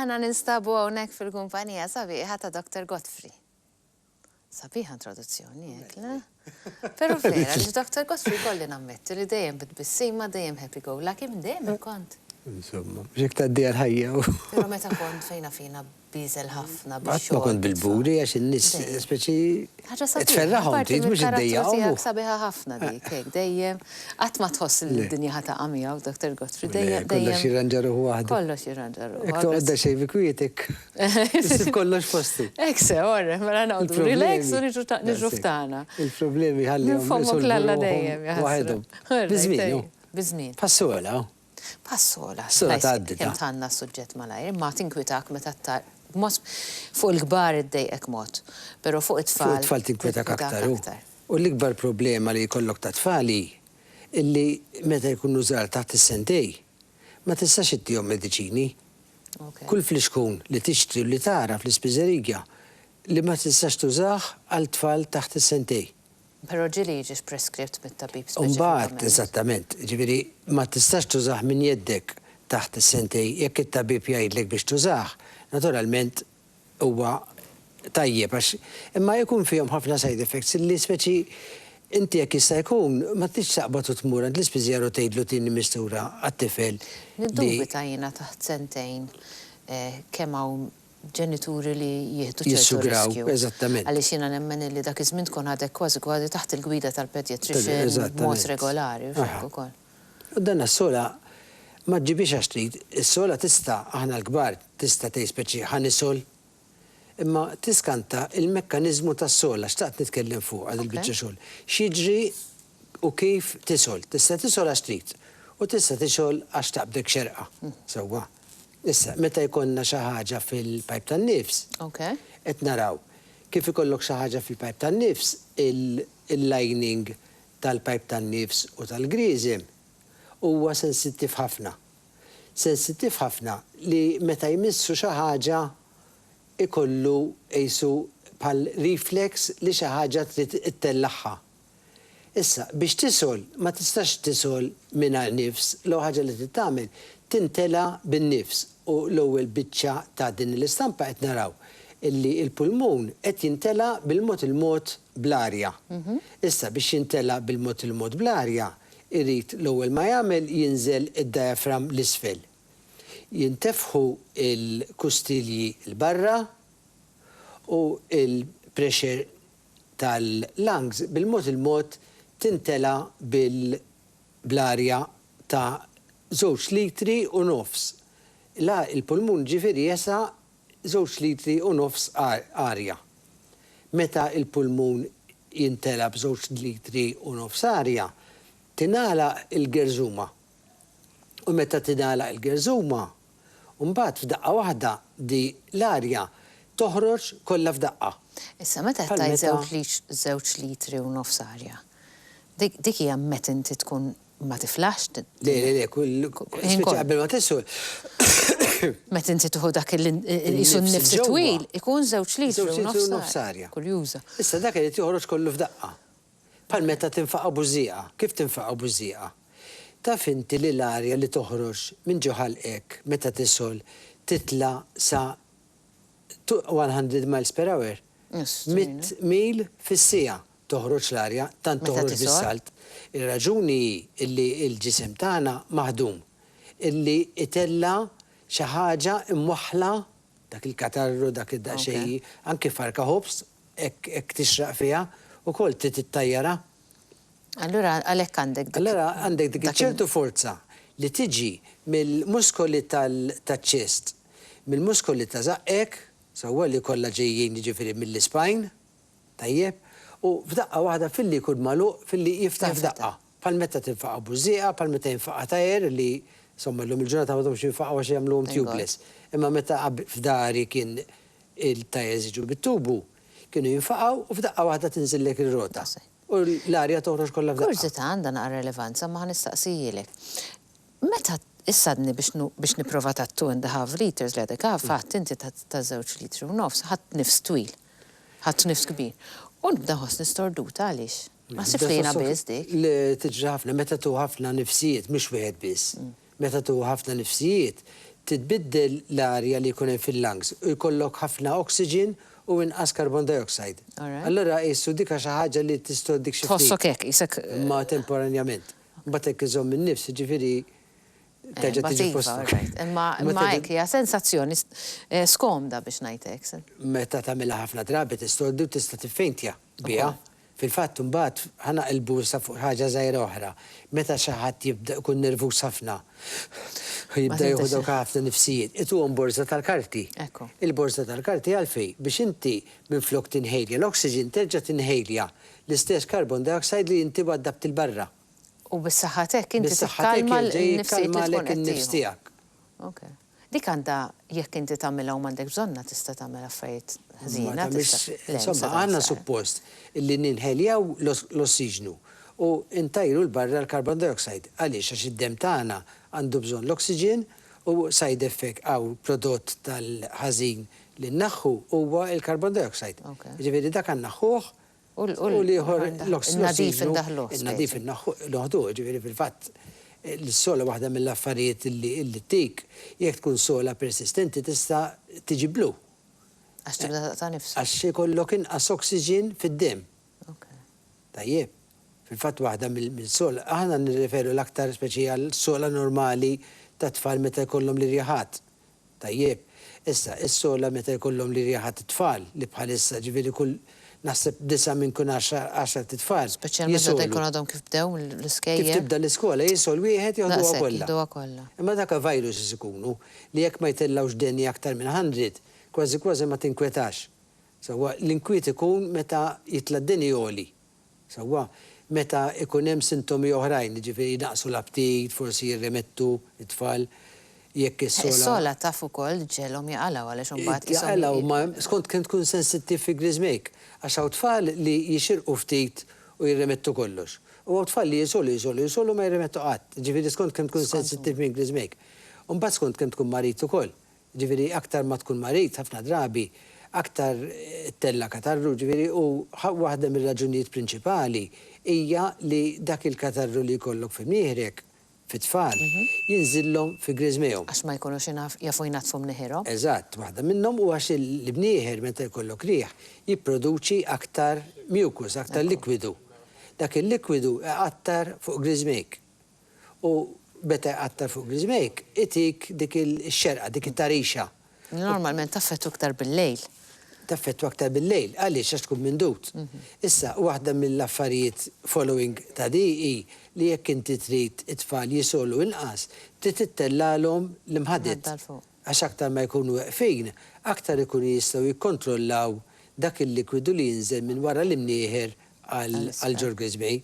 Aħna ninstabu hawnhekk fil-kumpanija sabiħa ta' Dr. Godfrey. Sabiħa introduzzjoni hekk, le? Però vera, li Dr. Godfrey kolli nammetti li dejjem bitbissima, dejjem happy go lucky, minn dejjem kont. Insomma, biex taddi għal-ħajja. Però meta kont fina biżel ħafna biex. Ma kont bil-buri għax in-nies speċi tferraħhom trid mhux iddejjaqhom. Sabiħa ħafna dik, hekk dejjem qatt ma tħoss li d-dinja ħata qamijaw Dr. Godfrey dejjem. Kollox jirranġaru waħdu. Kollox jirranġaru. Hekk toqgħodda xejn bi kwietek. Issib kollox postu. Hekk se, orre, mela ngħidu relax u niġu ftana. Il-problemi ħalli Nfommu klalla dejjem waħedhom. Biżmien. Biżmien. Passola. Passola. Sola tgħaddi. Kemm tħanna suġġett malajr, imma tinkwitak meta fuq il-kbar iddejqek mod, però fuq it-tfal. Fuq it-tfal tinkwetak aktar. U l-ikbar problema li jkollok ta' tfali illi meta jkunu żgħar taħt is-sentej ma tistax ittihom mediċini. Kull fl-iskun li tixtri u li tara fl-ispiżerija li ma tistax tużah għal tfal taħt is-sentej. Però ġili jiġix preskript mit-tabib speċifikament. Mbagħad, eżattament, ġifieri ma tistax tużah minn jeddek taħt is-sentej jekk it-tabib jgħidlek biex tużah, naturalment huwa tajjeb għax imma jkun fihom ħafna side effects li speċi inti jekk jista' jkun ma tix taqbad u tmur għand l-ispiżjar u tgħidlu tieni mistura għat-tifel. Niddubita jiena taħt sentejn kemm hawn ġenituri li jieħdu jissugraw, eżattament. Għaliex jiena nemmen li dak iż-żmien tkun għadek kważi taħt il-gwida tal-pedjatrician mod regolari u x'hekk ukoll. U dan is-sola ma ġibiex għax trid, is-sola tista' aħna l-kbar tista' tgħid speċi ħanisol, imma tiskanta il-mekkaniżmu tas-sola xtaqt nitkellem fuq għal il-biċċa xogħol. X'jiġri u kif tisol. Tista' tisol għax trid u tista' tisol għax taqbdek xerqa. Sewwa. Issa, meta jkollna xi ħaġa fil-pajp tan-nifs, qed naraw kif ikollok xi ħaġa fil-pajp tan-nifs, il-lining tal-pajp tan-nifs u tal-griżim huwa sensittiv ħafna. Sensittiv ħafna li meta jmissu xi ħaġa ikollu qisu bħal reflex li xi ħaġa trid ittellaħħa. Issa, biex tisol, ma tistax tisol mingħajr nifs, l ħaġa li trid tagħmel tintela bin-nifs u l-ewwel biċċa ta' din l-istampa qed naraw illi il-pulmun qed jintela bil-mod il-mod bl-arja. Issa biex jintela bil-mod il-mod bl-arja, irrid l-ewwel ma jagħmel jinżel id-diafram l-isfel. Jintefħu il-kustilji l-barra u il-pressure tal-lungs bil-mod il-mod tintela bl-arja ta' 2 litri u nofs. La il-pulmun ġifieri jesa 2 litri u nofs arja. Meta il-pulmun jintela b'2 litri u nofs arja, tinala il-gerżuma. U meta tinala il-gerżuma, mbagħad f'daqqa waħda di l-arja toħroġ kollha f'daqqa. Issa meta tajt 2 litri u nofs arja. Dik hija meta inti tkun ma tiflax? Le, speċi qabel ma tisol. Meta inti tuħu dak il-jisun nifs twil, ikun 2 litri u nofs arja. Kurjuża. Issa dak li joħroġ kollu f'daqqa. Bħal meta tinfaqa' bużieqa. Kif tinfaqa' bużieqa? Taf inti li l-arja li toħroġ minn ġo ħalqek meta tisol titla sa 100 miles per hour. 100 mil fis-sija toħroġ l-arja, tant toħroġ bis-salt. Ir-raġuni illi il-ġisem tagħna maħdum, illi itella xi ħaġa imwaħħla dak il-katarru, dak id-daqsxejn, anke farka ħobs, hekk tixraq fiha, ukoll trid tittajjara. Allura għalhekk għandek dik. Allura għandek dik ċertu forza li tiġi mill-muskoli tal-ċest, mill-muskoli ta' żaqek, sewwa li kollha ġejjin jiġifieri mill-ispajn, tajjeb, u f'daqqa waħda filli jkun magħluq filli jiftaħ f'daqqa. Bħal meta tinfaqa' bużieqa, bħal meta jinfaqa' tajjer li insomma llum il-ġurnata ma domx jinfaqgħu għax jagħmluhom tubeless. Imma meta f'dari kien il-tajjer jiġu bit-tubu, kienu jinfaqgħu u f'daqqa waħda tinżillek ir-rota. U l-arja toħroġ kollha f'daqqa. Kurzita għandha naqra relevanza ma ħanistaqsijilek. Meta issadni biex nipprova ta' 2.5 liters li għadek fatt inti ta' 2 litri u nofs, ħadd nifs twil, ħadd nifs kbir. U nibda ħossni storduta għaliex. Ma siflina biss dik. Li tiġri ħafna, meta tu ħafna nifsijiet, mhux wieħed biss. Meta tu ħafna nifsijiet, titbiddel l-arja li jkun hemm fil-lungs u jkollok ħafna oxygen u inqas carbon dioxide. Alright. Allura jissu dika xi ħaġa li tistgħu dik xi Tħossok hekk, isek. ma temporanjament. Mbagħad hekk iżomm in-nifs, ġifieri terġa' tiġi postok. Imma hekk hija sensazzjoni skomda biex ngħid hekk. Meta tagħmilha ħafna drabi tistgħu tista' tiffejntja biha. Fil-fatt imbagħad ħanaqilbu sa fuq ħaġa żgħira oħra. Meta xi ħadd jibda jkun nervuż ħafna. Jibda jieħu dawk ħafna nifsijiet. Ituhom borza tal-karti. Ekku. Il-borza tal-karti għalfej biex inti minflok tinħejlja l-oxygen terġa' tinħejlja l-istess carbon dioxide li inti waddabt il-barra. U bis-saħħatek inti tikkalma l-nifsijiet li tkun in-nifs tiegħek. Okay. Dik għandha jekk inti tagħmilha u m'għandek bżonna tista' tagħmel affarijiet ħażina. Insomma, għandna suppost illi ninħeljaw l-ossiġnu u intajru l-barra l-carbon dioxide. Għaliex għax id-dem tagħna għandu bżonn l-oxygen u side effect għaw prodott tal-ħażin li naħħu huwa il-carbon dioxide. Ġifieri dak naħħuh u liħor il-nadif indaħluh. Il-nadif indaħluh, ġifieri fil-fatt l-sola waħda mill-affarijiet illi tik jekk tkun sola persistenti tista' tiġi blu. Għax tibda ta' nifsu. Għax ikollok inqas oxygen fid-dem. Tajjeb. Fil-fatt waħda mill-sola, aħna nirreferu l-aktar speċi għal-sola normali ta' tfal meta jkollhom li rjaħat. Tajjeb. Issa, is-sola meta jkollhom li rjaħat tfal li bħalissa ġifieri kull naħseb 9 minn kun 10 titfal. Speċjalment meta jkun għadhom kif bdew l-iskejjel. Kif tibda l-iskola, jisol wieħed jgħiduha kollha. Jgħiduha kollha. Imma dak virus ikunu li jekk ma jtellawx denni aktar minn 100, kważi ma tinkwetax. Sewwa l-inkwiet ikun meta jitla d-deni joli. Sewwa meta ikun hemm sintomi oħrajn, ġifieri naqsu l-aptit, forsi jirremettu it-tfal. Jekk is-sola. Is-sola taf ukoll ġelhom jaqalgħu għaliex imbagħad jaqalgħu ma skont kemm tkun sensittiv fi grizmek. Għax hawn tfal li jixirqu ftit u jirremettu kollox. U hawn tfal li jisolu ma jirremettu qatt. Ġifieri skont kemm tkun sensittiv minn grizmek. U mbagħad skont kemm tkun marit ukoll. Ġifieri aktar ma tkun marit ħafna drabi, aktar tella katarru, ġifieri u waħda mir-raġunijiet prinċipali hija li dak il-katarru li jkollok f'imnieħrek fit-tfal jinżillhom fi grizmejhom. Għax ma jkunux jafu jnatfu mnieħerhom. Eżatt, waħda minnhom huwa għax l-bnieħer meta jkollok riħ jipproduċi aktar mucus, aktar likwidu. Dak il-likwidu iqattar fuq grizmek. U beta iqattar fuq grizmek itik dik il-xerqa, dik it-tarixa. Normalment taffettu aktar bil-lejl. Taffettu aktar bil-lejl, għaliex għax tkun mindut. Issa, waħda mill-affarijiet following ta' di li jekk inti trid it-tfal jisolu inqas, trid tittellalhom l-imħadet. Għax aktar ma jkunu weqfin, aktar ikunu jistgħu jikkontrollaw dak il-likwidu li jinżel minn wara l-imnieħer għal ġorgrizmej.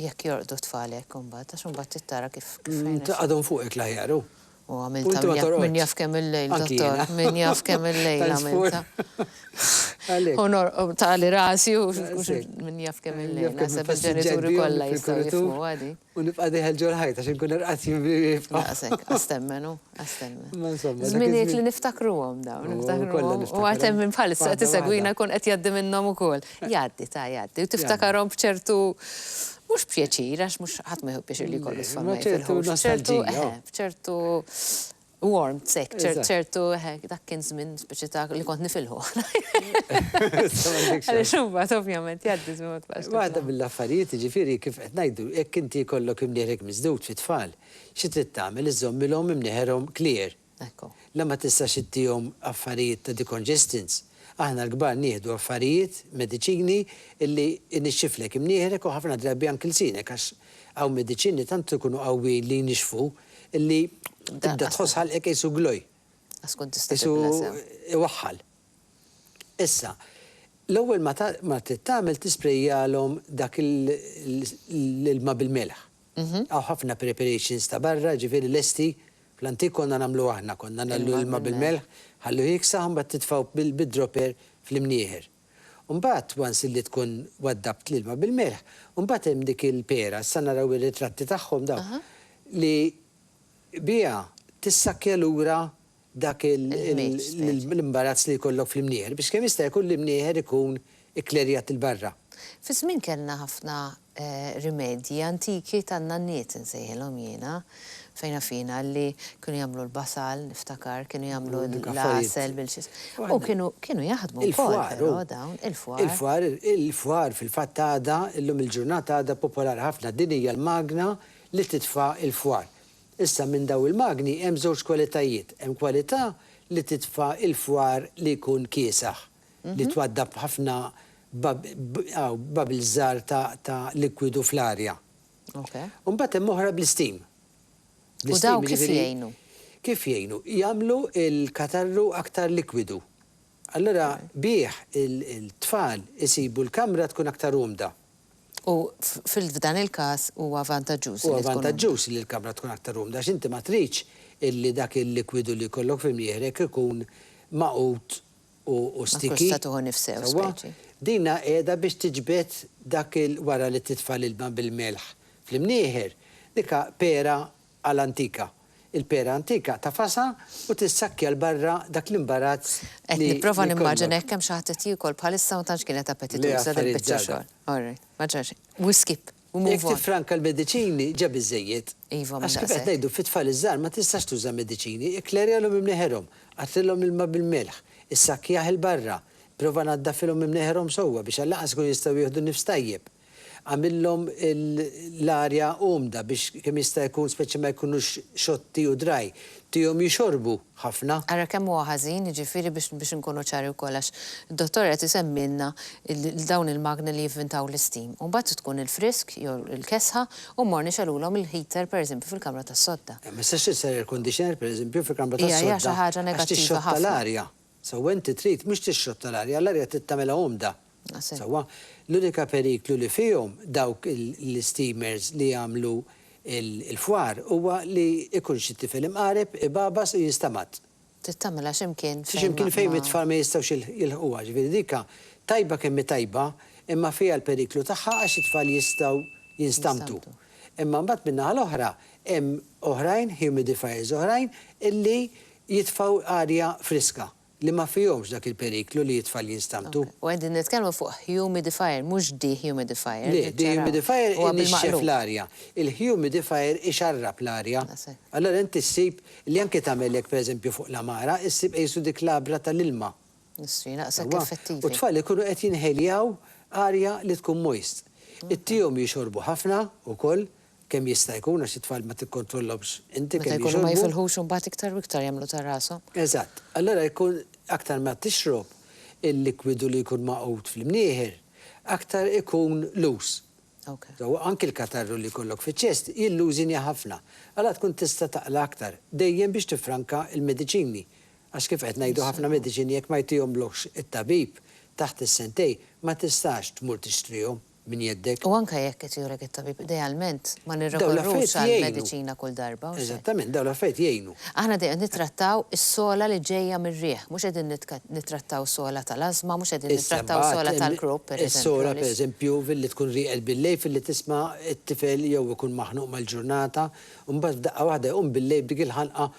Jekk jorqdu tfalek imbagħad għax imbagħad tittara kif għadhom fuqek l-aħjar. U għamilta min jaf kemm il-lejl, dottor, min jaf kemm il-lejl għamilta. U tali rasi u min jaf kemm il-lejl. Nasab il-ġenituri kollha jistgħu jifhmu għadi. U nibqa' diħel ġol ħajta x'in kun irqat jibqa'. Naqsek, astemmenu. Żminijiet li niftakruhom dawn, niftakruhom. U għatem minn bħalissa tisegwina kun qed jgħaddi minnhom ukoll. Jgħaddi. U tiftakarhom b'ċertu mux pjaċir, għax mux ħat ma jħu pjaċir li kollu s-famma ċertu warmth, sek, ċertu, dak kien zmin speċi li kont nifilħu. Għalli xumbat, ovvjament, jaddi zmin għad Għadda bil-affarijiet, ġifiri, kif għed najdu, jekk inti kollok imnieħrek mizdut fit-tfal, xie trid tagħmel iżommilhom imnieħerhom clear. Lamma tista' xittihom affarijiet ta' decongestants. Aħna l-kbar nieħdu affarijiet, mediċini, illi nixxiflek imnieħrek u ħafna drabi anke l-sinek, għax hawn mediċini tant ikunu qawwi li nixfu, illi tibda tħoss ħalqek jisu gloj. Jisu iwaħħal. Issa, l-ewwel ma tagħmel tisprejjalhom dak l-ilma bil-melħ. Għaw ħafna preparations ta' barra, ġifieri lesti, fl-antik konna nagħmlu aħna, konna nagħmlu ilma bil-melħ, ħallu jiksa mbagħad titfgħu bil-dropper fl-imnieħer. Mbagħad once li tkun waddabt l-ilma bil-melħ, mbagħad hemm dik il-pera, sa naraw ir-ritratti tagħhom dawn li biha tissakkja lura dak l-imbarazz li jkollok fl-imnieħer biex kemm jista' jkun l-imnieħer ikun ikklerjat il-barra. Fi żmien kellna ħafna rimedji antiki tan-nanniet insejħilhom jiena fejna fina li kienu jagħmlu l-basal, niftakar, kienu jagħmlu l-asel bil-xis. U kienu jaħdmu wkoll però dawn il-fwar. Il-fwar fil-fatt għada, illum il-ġurnata għada popolari ħafna din hija l-magna li titfa' il-fwar. Issa minn daw il-magni hemm żewġ kwalitajiet. Hemm kwalità li titfa' il-fwar li jkun kiesaħ, li twaddab ħafna babil żgħar ta' likwidu fl-arja. Mbagħad hemm oħra bl-istim. U daw kif jgħinu? Kif jgħinu? Jagħmlu il-katarru aktar likwidu. Allora bih il-tfal isibu l-kamra tkun aktar umda. U f'dan il-każ huwa vantaġġuż. Huwa vantaġġuż li l-kamra tkun aktar umda għax inti ma tridx illi dak il-likwidu li jkollok fil-mieħrek ikun maqut u stiki. Ma tuħu nifsew speċi. Dina qiegħda biex tiġbed dak wara li titfa' l-ilma bil-melħ. Fl-imnieħer dika pera għal-antika. Il-pera antika tafasa u tissakkja l-barra dak l-imbarazz. Qed nipprova nimmaġina hekk hemm xi ħadd jikol bħalissa ma tantx kienet appetituża dil-biċċa xogħol. Alright, ma ġarx. We skip. Jekk tifranka l-mediċini ġab iż-żejjed. Iva, għax kif qed ngħidu fit-tfal iż-żgħar ma tistax tuża mediċini, iklerjalhom imneħerhom, għatlilhom ilma bil-melħ, issakkjaħ il-barra, prova naddafilhom imneħerhom sewwa biex għall-laqas kun jistgħu jieħdu nifs tajjeb. Għamillhom l-arja umda biex kemm jista' jkun speċi ma jkunux xotti u draj. Tihom jixorbu ħafna. Ara kemm huwa ħażin, jiġifieri biex nkunu ċari wkoll għax id-dottor qed isemmilna dawn il-magni li jivvintaw l-istim. U mbagħad tkun il-frisk jew il-kesħa u mmorni xalulhom il-heater pereżempju fil-kamra tas-sodda. Ma sax isser air conditioner pereżempju fil-kamra tas-sodda. Hija xi ħaġa negattiva ħafna. L-arja. So inti trid mhux tixxotta l-arja, l-arja tittamela umda. Sawa, l-unika periklu li fihom dawk l-steamers li jagħmlu il-fwar huwa li ikun xi tifel imqareb, ibabas u jinstamat. Tittamela x'imkien fejn it-tfal ma jistgħux jilħquha. Ġifieri dika tajba kemm tajba, imma fiha l-periklu tagħha għax it-tfal jistgħu jinstamtu. Imma mbagħad min-naħa l-oħra hemm oħrajn, humidifiers oħrajn, illi jitfgħu arja friska li ma fihomx dak il-periklu li jitfall jinstamtu. U għedin nitkellmu fuq humidifier, mhux dehumidifier. Le, dehumidifier inixxef l-arja. Il-humidifier ixarrab l-arja. Allora inti ssib li anke tagħmellek pereżempju fuq l-amara, issib qejsu dik l-abra tal-ilma. Nissi, naqsek effettivi. U tfal ikunu qed jinħeljaw arja li tkun moist. It-tihom jixorbu ħafna ukoll kemm jista' jkun għax it-tfal ma tikkontrollhomx inti kemm jixorbu. Ma jfilħux u mbagħad iktar u iktar jagħmlu ta' rashom. Eżatt. Allora jkun aktar ma tixrob il-likwidu li jkun maqut fl-imnieħer, aktar ikun loose. Anki l-katarru li jkollok fiċ-ċest jillużinja ħafna. Alla tkun tista' taqla aktar dejjem biex tifranka il-mediċini. Għax kif qed ngħidu ħafna mediċini jekk ma jtihomlokx it-tabib taħt is-sentej ma tistax tmur tixtrihom min jeddek. U anke jekk qed jurek it-tabib idealment ma nirrekorrux għall-mediċina kull darba. Eżattament, dawn l-affarijiet jgħinu. Aħna dejjem nittrattaw is-sola li ġejja mir-rieħ, mhux qegħdin nittrattaw sola tal-ażma, mhux qegħdin nittrattaw sola tal-grupp pereżempju. Is-sola pereżempju filli tkun rieqel bil-lejl filli tisma' t-tifel jew ikun maħnuq mal-ġurnata, u mbagħad f'daqqa waħda jqum bil-lejl dik il-ħanqa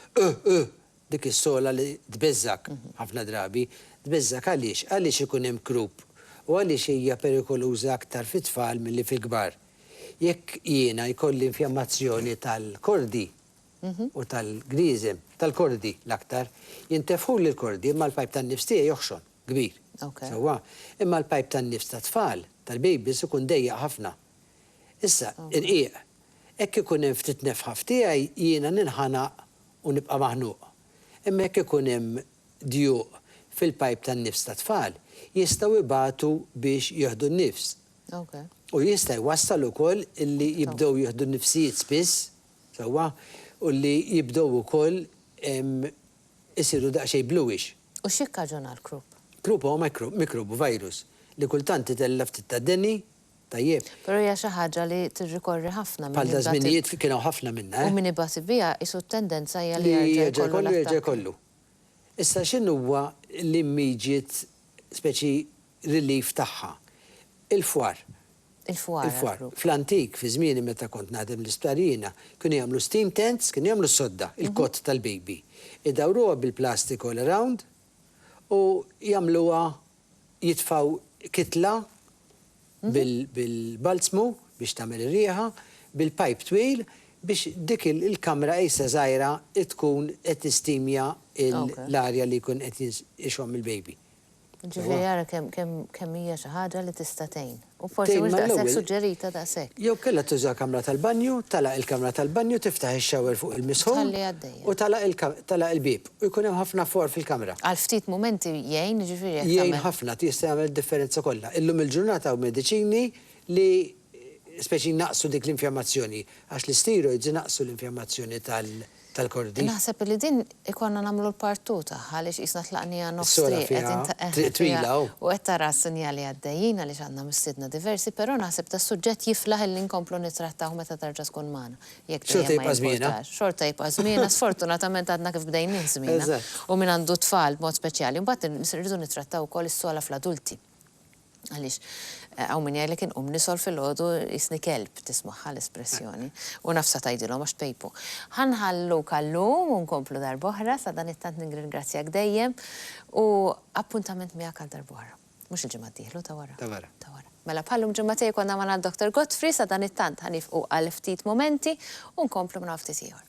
dik is-sola li tbeżżak ħafna drabi, tbeżżak għaliex ikun hemm krupp. U għaliex hija perikoluża aktar fit-tfal milli fil-kbar. Jekk jiena jkolli infjammazzjoni tal-kordi u tal-gniżem, tal-kordi l-aktar, jintefħu li l-kordi imma l-pajp tan-nifs tiegħi joħxon kbir. Sewwa, imma l-pajp tan-nifs tat-tfal, tal-bejbis ikun dejjaq ħafna. Issa, irqiq, hekk ikun hemm ftit nefħaf tiegħi jiena ninħanaq u nibqa' maħnuq. Imma hekk ikun hemm djuq fil-pajp tan-nifs tat-tfal, jistgħu ibatu biex jieħdu n-nifs. U jista' jwassal ukoll illi jibdew jieħdu n-nifsijiet spiss, sewwa, u li jibdew ukoll isiru daqsxejn bluish. U x'ikkaġuna l-krupp? Krupp huwa mikrobu virus li kultant titella ftit ta' denni tajjeb. Però hija xi ħaġa li tirrikorri ħafna minn. Bħal żminijiet kienu ħafna minnha. U min ibati biha isu tendenza hija li jerġa' kollu. Issa x'inhu huwa l-immediate speċi relief tagħha. Il-fwar. Il-fwar. Fl-antik, fi żmieni meta kont naħdem l-isptarina, kienu jagħmlu steam tents, kienu jagħmlu sodda, il-kott tal-baby. Idawruha bil-plastik all around u jagħmluha jitfaw kitla bil-balzmu biex tagħmel ir-rieħa, bil-pipe twil biex dik il-kamra issa żgħira tkun qed tistimja l-arja li jkun qed ixhom il-baby. Ġifieri jara kemm hija xi ħaġa li tista' tgħin. U forsi mhux daqshekk suġġerita daqshekk. Jew kellha tuża kamra tal-banju, tagħlaq il-kamra tal-banju, tiftaħ ix-xawer fuq il-misħum Tħalli għaddejja. u tagħlaq il-bib u jkun hemm ħafna for fil-kamra. Għal ftit momenti jgħin ġifieri jekk Jgħin tagħmel- ħafna tista' jagħmel differenza kollha. Illum il-ġurnata u mediċini li speċi naqsu dik l-infjammazzjoni għax l-steroids naqsu l-infjammazzjoni tal-kordi. Naħseb li din ikonna nagħmlu l-partuta għaliex qisna tlaqnija nofs Is-sola triq, fiha qed triq twila, u. u qed tara s-sinjali għaddejjin għaliex għandna mistiedna diversi, però naħseb ta' suġġett jiflaħ li nkomplu nittrattaw meta terġa' tkun magħna. Jekk Xorta dejjem ma jibqa' żmiena. jimpurtax. Xorta jibqa' żmiena, sfortunatament għadna kif bdejnin żmiena. Eżatt. U min għandu tfal b'mod speċjali, mbagħad irridu nittrattaw ukoll is-sola fl-adulti. Għalix, għaw minn jgħajli kien nisol fil-ħodu jisni kelb, tismaħħa l-espressjoni, u nafsa tajdilom għax pejpu. Ħanħallu kallum, unkomplu darboħra, sa dan it-tant ningringrazzjak dejjem, u appuntament miegħek għal darboħra. Mux il-ġimgħa diħlu ta' wara. Ta' wara. Mela bħallum ġimgħatej konna ma' Dr. Godfrey, sa dan it-tant ħanifqu għal ftit momenti, u nkomplu minn ftit ieħor.